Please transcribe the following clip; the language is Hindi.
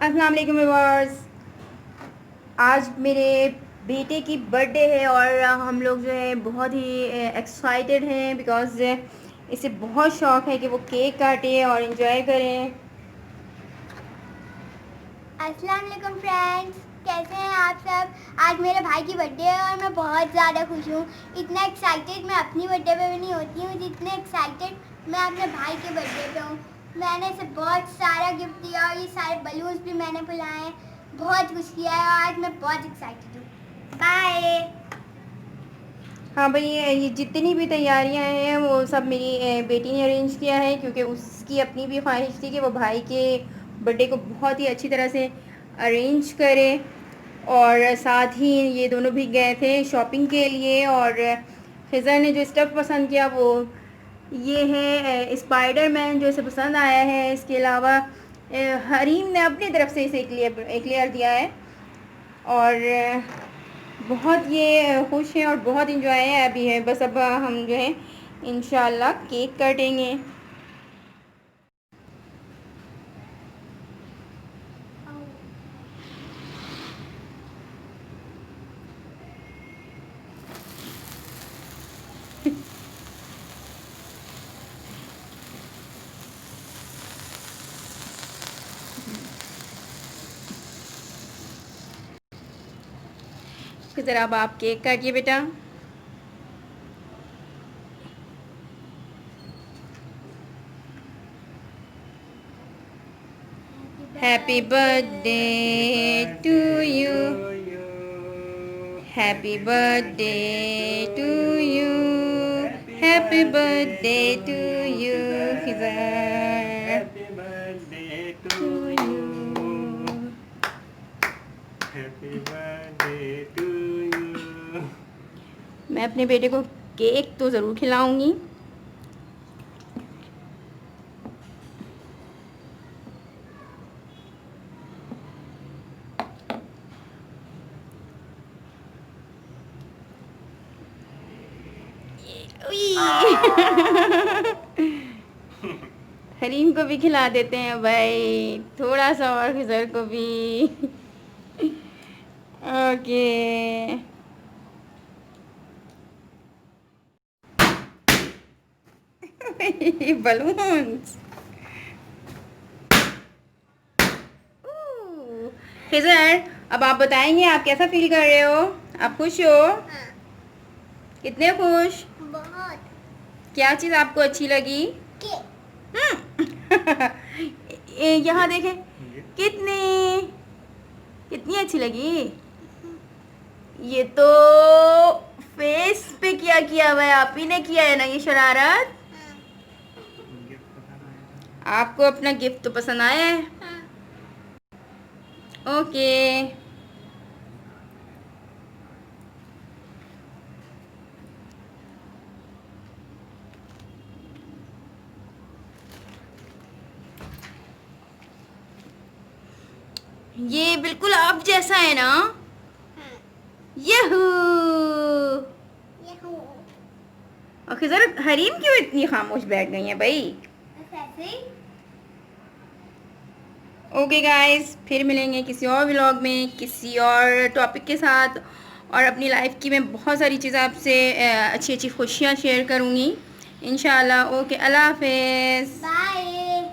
अस्सलाम वालेकुम व्यूअर्स। आज मेरे बेटे की बर्थडे है और हम लोग जो है बहुत ही एक्साइटेड हैं बिकॉज़ इसे बहुत शौक़ है कि वो केक काटे और इन्जॉय करें। अस्सलाम वालेकुम फ्रेंड्स, कैसे हैं आप सब। आज मेरे भाई की बर्थडे है और मैं बहुत ज़्यादा खुश हूँ। इतना एक्साइटेड मैं अपनी बर्थडे पे भी नहीं होती हूँ जितने एक्साइटेड मैं अपने भाई के बर्थडे पे हूँ। मैंने इसे बहुत सारा गिफ्ट दिया और ये सारे बलून्स भी मैंने फुलाए हैं। बहुत कुछ किया है और आज मैं बहुत एक्साइटेड हूँ। बाय। हाँ भाई, ये जितनी भी तैयारियां हैं वो सब मेरी बेटी ने अरेंज किया है क्योंकि उसकी अपनी भी ख्वाहिश थी कि वो भाई के बर्थडे को बहुत ही अच्छी तरह से अरेंज करे। और साथ ही ये दोनों भी गए थे शॉपिंग के लिए और खिज़र ने जो स्टफ़ पसंद किया वो ये है स्पाइडरमैन जो इसे पसंद आया है। इसके अलावा हरीम ने अपनी तरफ से इसे एक लेयर दिया है और बहुत ये खुश हैं और बहुत इंजॉय है अभी है। बस अब हम जो है इंशाल्लाह केक काटेंगे। ज़रा अब आप केक काटिए बेटा। Happy birthday to you, happy birthday to you, happy birthday to you Khizar, happy birthday to you, happy birthday to you. मैं अपने बेटे को केक तो ज़रूर खिलाऊंगी। हरीम को भी खिला देते हैं भाई, थोड़ा सा और खिज़र को भी। Okay balloons. खिज़र, अब आप बताएंगे आप कैसा फील कर रहे हो? आप खुश हो? हाँ, कितने खुश? बहुत। क्या चीज़ आपको अच्छी लगी? यहाँ देखें कितनी कितनी अच्छी लगी। ये तो फेस पे किया हुआ है, आप ही ने किया है ना ये शरारत। आपको अपना गिफ्ट तो पसंद आया है। ओके ये बिल्कुल आप जैसा है ना। यहू। और खिज़र, हरीम क्यों इतनी खामोश बैठ गई हैं भाई? ओके गाइस, फिर मिलेंगे किसी और व्लॉग में किसी और टॉपिक के साथ। और अपनी लाइफ की मैं बहुत सारी चीज़ें आपसे अच्छी अच्छी खुशियाँ शेयर करूँगी इंशाल्लाह। ओके, अल्लाह हाफ़िज़। बाय।